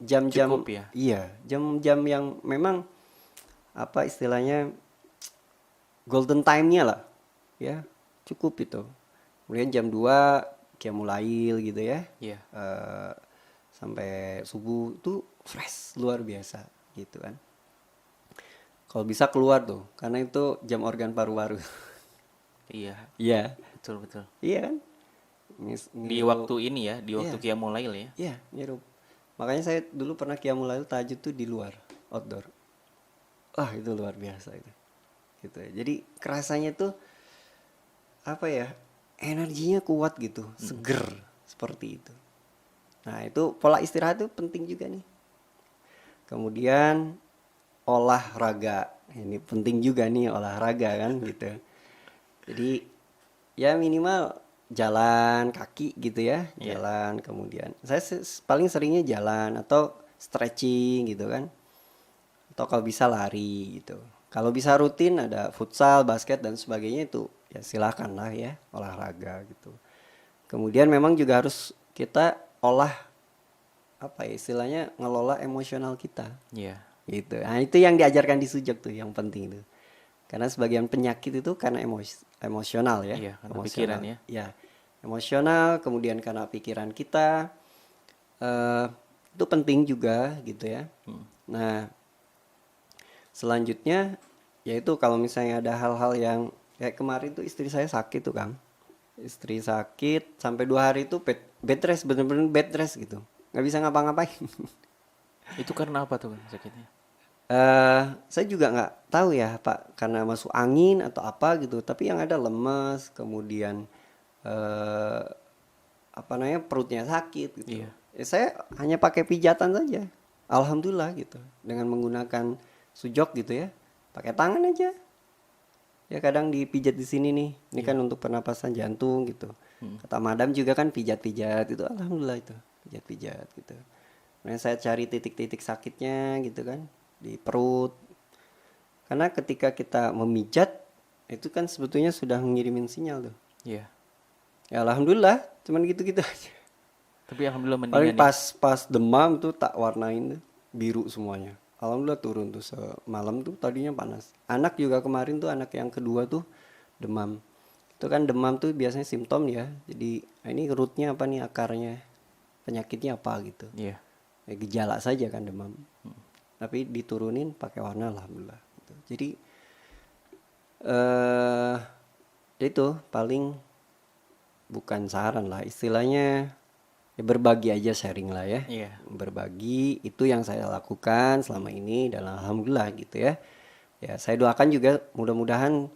Speaker 1: jam-jam
Speaker 2: Cukup ya?
Speaker 1: Iya, jam-jam yang memang apa istilahnya golden time-nya lah. Ya, cukup itu. Kemudian jam 2 qiyamul lail gitu ya.
Speaker 2: Iya.
Speaker 1: Sampai subuh tuh fresh luar biasa gitu kan. Kalau bisa keluar tuh karena itu jam organ paru-paru.
Speaker 2: Iya.
Speaker 1: Iya.
Speaker 2: Betul, betul.
Speaker 1: Iya kan?
Speaker 2: Di waktu ini ya, di waktu
Speaker 1: Iya.
Speaker 2: qiyamul lail ya.
Speaker 1: Iya, ngirup. Makanya saya dulu pernah qiyamul lail tahajud tuh di luar, outdoor. Wah, itu luar biasa itu. Gitu ya. Jadi kerasanya tuh apa ya? Energinya kuat gitu, seger seperti itu. Nah, itu pola istirahat itu penting juga nih. Kemudian olahraga. Ini penting juga nih olahraga kan gitu. Jadi ya minimal jalan kaki gitu ya, jalan kemudian saya paling seringnya jalan atau stretching gitu kan, atau kalau bisa lari gitu. Kalau bisa rutin ada futsal, basket dan sebagainya itu ya silakan lah ya olahraga gitu. Kemudian memang juga harus kita olah apa ya istilahnya ngelola emosional kita
Speaker 2: Iya.
Speaker 1: gitu. Nah itu yang diajarkan di Sujok tuh yang penting tuh. Karena sebagian penyakit itu karena emosional ya.
Speaker 2: Iya, karena
Speaker 1: Emosional.
Speaker 2: pikiran ya.
Speaker 1: Ya, emosional, kemudian karena pikiran kita. Itu penting juga gitu ya. Nah, selanjutnya yaitu kalau misalnya ada hal-hal yang kayak kemarin tuh istri saya sakit tuh Kang. Istri sakit sampai 2 hari itu bed rest, bener-bener bed rest gitu. Nggak bisa ngapa-ngapain.
Speaker 2: Itu karena apa tuh, Kang, sakitnya?
Speaker 1: Saya juga nggak tahu ya Pak, karena masuk angin atau apa gitu. Tapi yang ada lemes, kemudian eh, apa namanya perutnya sakit gitu.
Speaker 2: Iya.
Speaker 1: Ya, saya hanya pakai pijatan saja. Alhamdulillah gitu. Dengan menggunakan sujok gitu ya. Pakai tangan aja. Ya kadang dipijat di sini nih. Ini kan untuk pernapasan jantung gitu. Kata madam juga kan pijat-pijat itu. Alhamdulillah itu. Pijat-pijat gitu. Nah, saya cari titik-titik sakitnya gitu kan di perut. Karena ketika kita memijat itu kan sebetulnya sudah ngirimin sinyal tuh.
Speaker 2: Iya.
Speaker 1: Ya alhamdulillah, cuman gitu-gitu aja.
Speaker 2: Tapi alhamdulillah
Speaker 1: Paling
Speaker 2: mendingan ya.
Speaker 1: pas demam tuh tak warnain tuh, biru semuanya. Alhamdulillah turun tuh semalam tuh tadinya panas. Anak juga kemarin tuh anak yang kedua tuh demam. Itu kan demam tuh biasanya simptom ya. Jadi ini rootnya apa nih akarnya? Penyakitnya apa gitu.
Speaker 2: Iya.
Speaker 1: Ya, gejala saja kan demam. Tapi diturunin pakai warna alhamdulillah. Gitu. Jadi itu paling bukan saran lah istilahnya ya berbagi aja sharing lah ya.
Speaker 2: Iya.
Speaker 1: Berbagi itu yang saya lakukan selama ini dan alhamdulillah gitu ya. Ya saya doakan juga mudah-mudahan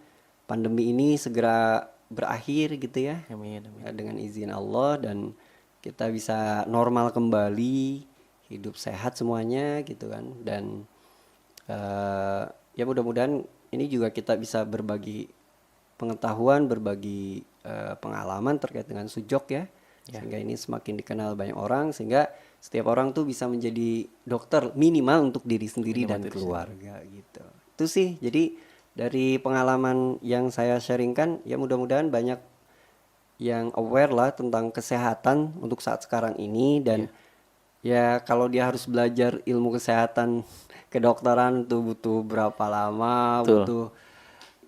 Speaker 1: pandemi ini segera berakhir gitu ya.
Speaker 2: Amin, amin.
Speaker 1: Ya, dengan izin Allah dan kita bisa normal kembali, hidup sehat semuanya gitu kan dan ya mudah-mudahan ini juga kita bisa berbagi pengetahuan, berbagi pengalaman terkait dengan sujok ya. Sehingga ini semakin dikenal banyak orang sehingga setiap orang tuh bisa menjadi dokter minimal untuk diri sendiri dan keluarga gitu. Itu sih. Jadi dari pengalaman yang saya sharingkan ya mudah-mudahan banyak yang aware lah tentang kesehatan untuk saat sekarang ini dan ya kalau dia harus belajar ilmu kesehatan kedokteran tuh butuh berapa lama, butuh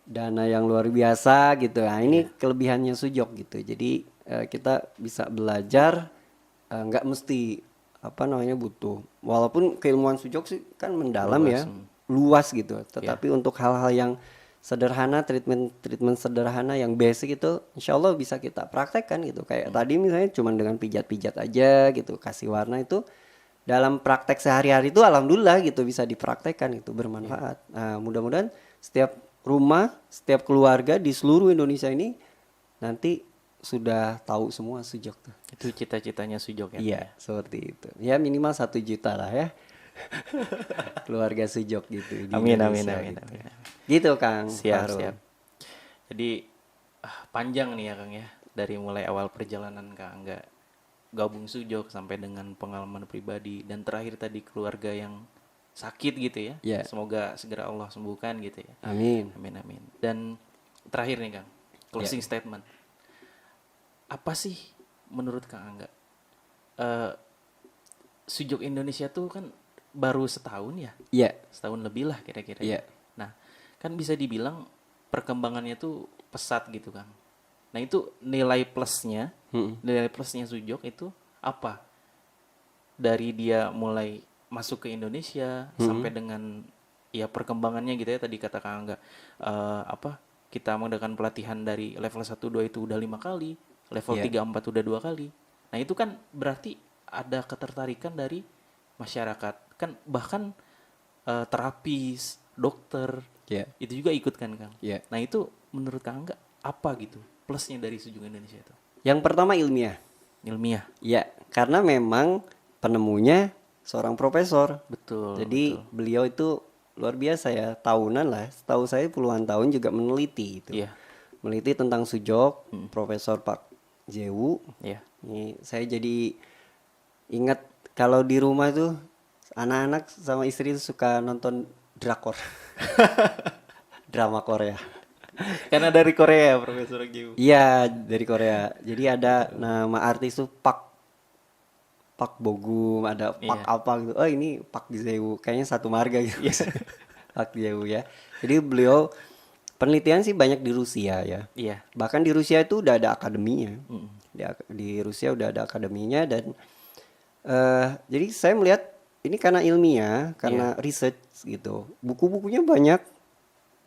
Speaker 1: dana yang luar biasa gitu. Nah, ini kelebihannya sujok gitu. Jadi kita bisa belajar nggak mesti apa namanya butuh. Walaupun keilmuan sujok sih kan mendalam ya, luas gitu. Tetapi untuk hal-hal yang sederhana, treatment sederhana yang basic itu insya Allah bisa kita praktekkan gitu. Kayak tadi misalnya cuma dengan pijat-pijat aja gitu, kasih warna itu dalam praktek sehari-hari itu alhamdulillah gitu bisa dipraktekkan itu bermanfaat. Nah, mudah-mudahan setiap rumah, setiap keluarga di seluruh Indonesia ini nanti sudah tahu semua sujok tuh.
Speaker 2: Itu cita-citanya sujok ya.
Speaker 1: Iya, seperti itu. Ya minimal 1 juta lah ya. Keluarga sujok gitu di
Speaker 2: Amin, amin,
Speaker 1: Indonesia
Speaker 2: amin,
Speaker 1: gitu.
Speaker 2: amin.
Speaker 1: Gitu Kang
Speaker 2: Siap,
Speaker 1: Fahrul.
Speaker 2: siap. Jadi panjang nih ya Kang ya. Dari mulai awal perjalanan Kang Angga gabung sujok sampai dengan pengalaman pribadi dan terakhir tadi keluarga yang sakit gitu ya.
Speaker 1: Ya.
Speaker 2: Semoga segera Allah sembuhkan gitu ya.
Speaker 1: Amin.
Speaker 2: Amin, amin. Dan terakhir nih Kang, closing statement. Apa sih menurut Kang Angga? Sujok Indonesia tuh kan baru setahun ya?
Speaker 1: Iya.
Speaker 2: Setahun lebih lah kira-kira.
Speaker 1: Iya.
Speaker 2: Nah, kan bisa dibilang perkembangannya tuh pesat gitu Kang. Nah itu nilai plusnya sujok itu apa? Dari dia mulai masuk ke Indonesia sampai dengan ya perkembangannya gitu ya tadi kata Kang Angga apa kita mengadakan pelatihan dari level 1 2 itu udah 5 kali, level 3 4 udah 2 kali. Nah itu kan berarti ada ketertarikan dari masyarakat kan bahkan terapis, dokter itu juga ikut kan Kang. Nah itu menurut Kang Angga apa gitu plusnya dari sujok Indonesia itu?
Speaker 1: Yang pertama ilmiah.
Speaker 2: Ilmiah.
Speaker 1: Ya, karena memang penemunya seorang profesor.
Speaker 2: Betul.
Speaker 1: Jadi beliau itu luar biasa ya, tahunan lah. Setahu saya puluhan tahun juga meneliti itu.
Speaker 2: Iya.
Speaker 1: Meneliti tentang sujok, Profesor Pak Jewu.
Speaker 2: Iya.
Speaker 1: Ini saya jadi ingat kalau di rumah tuh anak-anak sama istri tuh suka nonton drakor. Drama Korea.
Speaker 2: Karena dari Korea Profesor Giu.
Speaker 1: Iya, dari Korea. Jadi ada nama artis tuh Pak Bogum, ada Pak apa gitu. Oh, ini Pak Jewu. Kayaknya satu marga gitu. Pak Jewu ya. Jadi beliau penelitian sih banyak di Rusia ya.
Speaker 2: Iya.
Speaker 1: Bahkan di Rusia itu udah ada akademinya. Di Rusia udah ada akademinya dan jadi saya melihat ini karena ilmiah, karena research gitu. Buku-bukunya banyak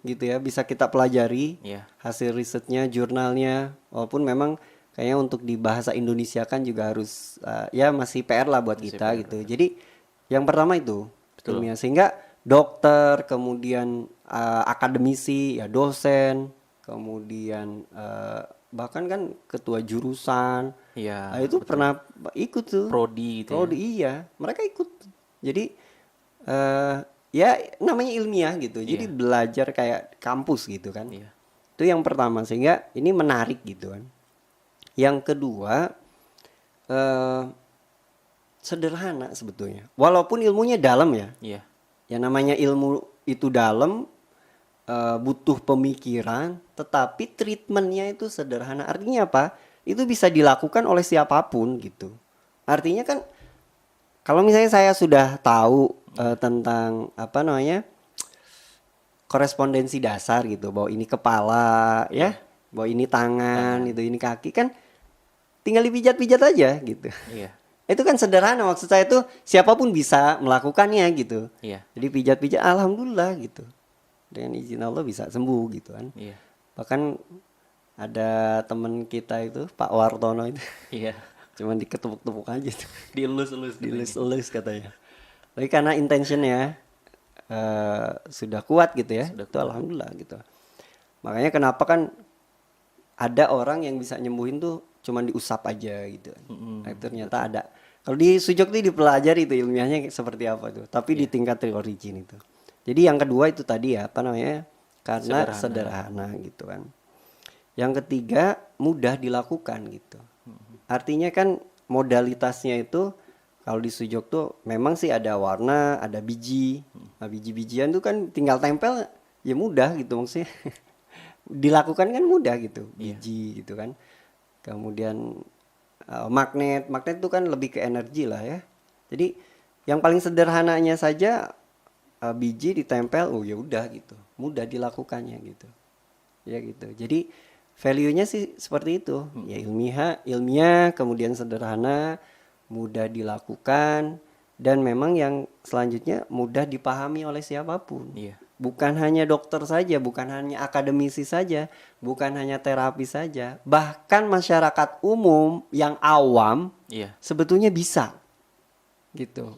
Speaker 1: gitu ya, bisa kita pelajari hasil risetnya, jurnalnya. Walaupun memang kayaknya untuk di bahasa Indonesia kan juga harus ya masih PR lah buat kita gitu. Jadi yang pertama itu ilmiah sehingga dokter, kemudian akademisi, ya dosen, kemudian bahkan kan ketua jurusan.
Speaker 2: Iya,
Speaker 1: Nah, itu pernah ikut tuh.
Speaker 2: prodi gitu
Speaker 1: Prodi, iya, mereka ikut. Jadi ya namanya ilmiah gitu. Jadi
Speaker 2: Iya.
Speaker 1: belajar kayak kampus gitu kan.
Speaker 2: Iya.
Speaker 1: Itu yang pertama, sehingga ini menarik gitu kan. Yang kedua, eh, sederhana sebetulnya. Walaupun ilmunya dalam ya.
Speaker 2: Iya.
Speaker 1: Ya namanya ilmu itu dalam, butuh pemikiran, tetapi treatmentnya itu sederhana. Artinya apa? Itu bisa dilakukan oleh siapapun gitu. Artinya kan kalau misalnya saya sudah tahu tentang apa namanya korespondensi dasar gitu, bahwa ini kepala ya, bahwa ini tangan, itu ini kaki, kan tinggal dipijat-pijat aja gitu.
Speaker 2: Iya.
Speaker 1: Itu kan sederhana, maksud saya itu siapapun bisa melakukannya gitu.
Speaker 2: Iya.
Speaker 1: Jadi pijat-pijat, alhamdulillah gitu. Dengan izin Allah bisa sembuh gitu kan.
Speaker 2: Iya.
Speaker 1: Bahkan ada teman kita itu Pak Wartono itu
Speaker 2: Iya.
Speaker 1: cuman diketepuk-tepuk aja tuh.
Speaker 2: Dielus-elus
Speaker 1: Dilus-elus katanya. Tapi karena intentionnya sudah kuat gitu ya,
Speaker 2: Sudah
Speaker 1: itu alhamdulillah gitu. Makanya kenapa kan ada orang yang bisa nyembuhin tuh cuman diusap aja gitu. Nah, ternyata ada. Kalau di Sujok tuh dipelajari itu ilmiahnya seperti apa tuh, tapi di tingkat real origin itu. Jadi yang kedua itu tadi ya, apa namanya? Karena sederhana gitu kan. Yang ketiga mudah dilakukan gitu. Artinya kan modalitasnya itu kalau di Sujok tuh memang sih ada warna, ada biji. Nah, biji-bijian tuh kan tinggal tempel ya mudah gitu maksudnya. Dilakukan kan mudah gitu, biji gitu kan. Kemudian magnet itu kan lebih ke energi lah ya. Jadi yang paling sederhananya saja biji ditempel, oh ya udah gitu, mudah dilakukannya gitu, ya gitu. Jadi value-nya sih seperti itu, ya ilmiah, kemudian sederhana, mudah dilakukan, dan memang yang selanjutnya mudah dipahami oleh siapapun.
Speaker 2: Iya.
Speaker 1: Bukan hanya dokter saja, bukan hanya akademisi saja, bukan hanya terapi saja, bahkan masyarakat umum yang awam
Speaker 2: Iya.
Speaker 1: sebetulnya bisa gitu.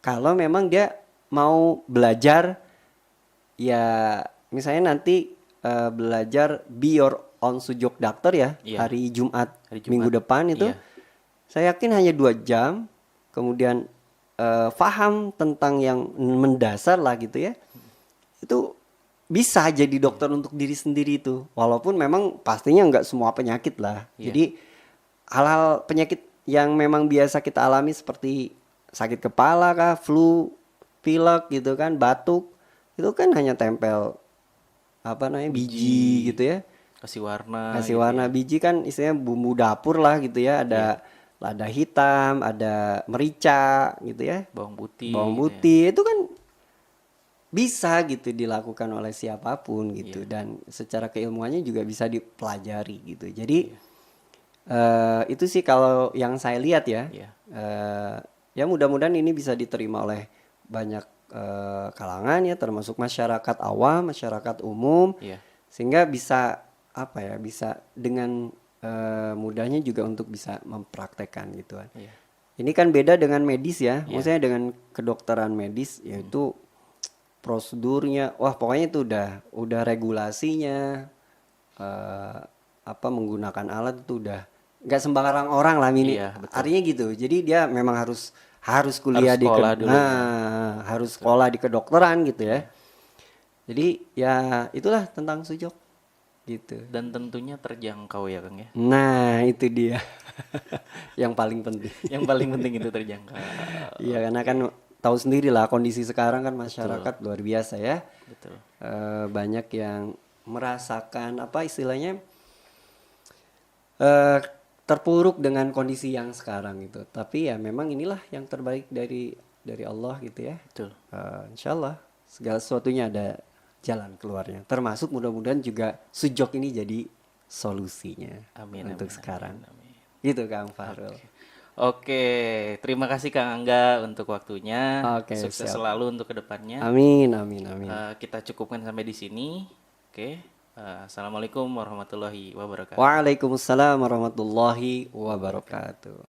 Speaker 1: Kalau memang dia mau belajar, ya misalnya nanti belajar Be Your Own Sujok Doctor ya,
Speaker 2: Iya.
Speaker 1: hari Jumat
Speaker 2: Hari
Speaker 1: minggu
Speaker 2: Jumat.
Speaker 1: depan itu,
Speaker 2: Iya.
Speaker 1: saya yakin hanya 2 jam, kemudian paham tentang yang mendasar lah gitu ya, itu bisa jadi dokter untuk diri sendiri itu. Walaupun memang pastinya nggak semua penyakit lah.
Speaker 2: Iya.
Speaker 1: Jadi hal-hal penyakit yang memang biasa kita alami seperti sakit kepala kah, flu, pilek gitu kan, batuk, itu kan hanya tempel apa namanya biji gitu ya.
Speaker 2: Kasih warna.
Speaker 1: Kasih
Speaker 2: gitu
Speaker 1: warna
Speaker 2: ya.
Speaker 1: biji kan istilahnya bumbu dapur lah gitu ya. Ada lada hitam, ada merica gitu ya.
Speaker 2: Bawang putih.
Speaker 1: Bawang
Speaker 2: gitu ya.
Speaker 1: putih itu kan bisa gitu dilakukan oleh siapapun gitu, dan secara keilmuannya juga bisa dipelajari gitu. Jadi itu sih kalau yang saya lihat ya.
Speaker 2: Iya.
Speaker 1: Ya mudah-mudahan ini bisa diterima oleh banyak kalangan ya, termasuk masyarakat awam, masyarakat umum,
Speaker 2: Iya.
Speaker 1: sehingga bisa apa ya, bisa dengan mudahnya juga untuk bisa mempraktekkan gitu kan.
Speaker 2: Iya.
Speaker 1: Ini kan beda dengan medis ya, maksudnya dengan kedokteran medis, yaitu prosedurnya, wah pokoknya itu udah regulasinya, apa menggunakan alat itu udah nggak sembarang orang lah ini.
Speaker 2: Iya, betul.
Speaker 1: Artinya gitu. Jadi dia memang harus kuliah
Speaker 2: Harus sekolah dulu.
Speaker 1: harus sekolah di kedokteran gitu ya. Jadi ya itulah tentang Sujok gitu.
Speaker 2: Dan tentunya terjangkau ya Kang ya.
Speaker 1: Nah itu dia yang paling penting.
Speaker 2: Yang paling penting itu terjangkau.
Speaker 1: Iya karena kan tahu sendiri lah kondisi sekarang kan masyarakat luar biasa ya.
Speaker 2: Betul.
Speaker 1: Banyak yang merasakan apa istilahnya terpuruk dengan kondisi yang sekarang gitu. Tapi ya memang inilah yang terbaik dari Allah gitu ya.
Speaker 2: Betul.
Speaker 1: Insya Allah segala sesuatunya ada jalan keluarnya. Termasuk mudah-mudahan juga Sujok ini jadi solusinya
Speaker 2: Amin.
Speaker 1: untuk
Speaker 2: amin,
Speaker 1: sekarang.
Speaker 2: amin.
Speaker 1: Gitu Kang Fahrul.
Speaker 2: Oke, terima kasih Kang Angga untuk waktunya.
Speaker 1: Oke,
Speaker 2: Sukses
Speaker 1: siap.
Speaker 2: selalu untuk kedepannya.
Speaker 1: Amin, amin, amin.
Speaker 2: Kita cukupkan sampai di sini. Oke. Assalamualaikum warahmatullahi wabarakatuh.
Speaker 1: Waalaikumsalam warahmatullahi wabarakatuh.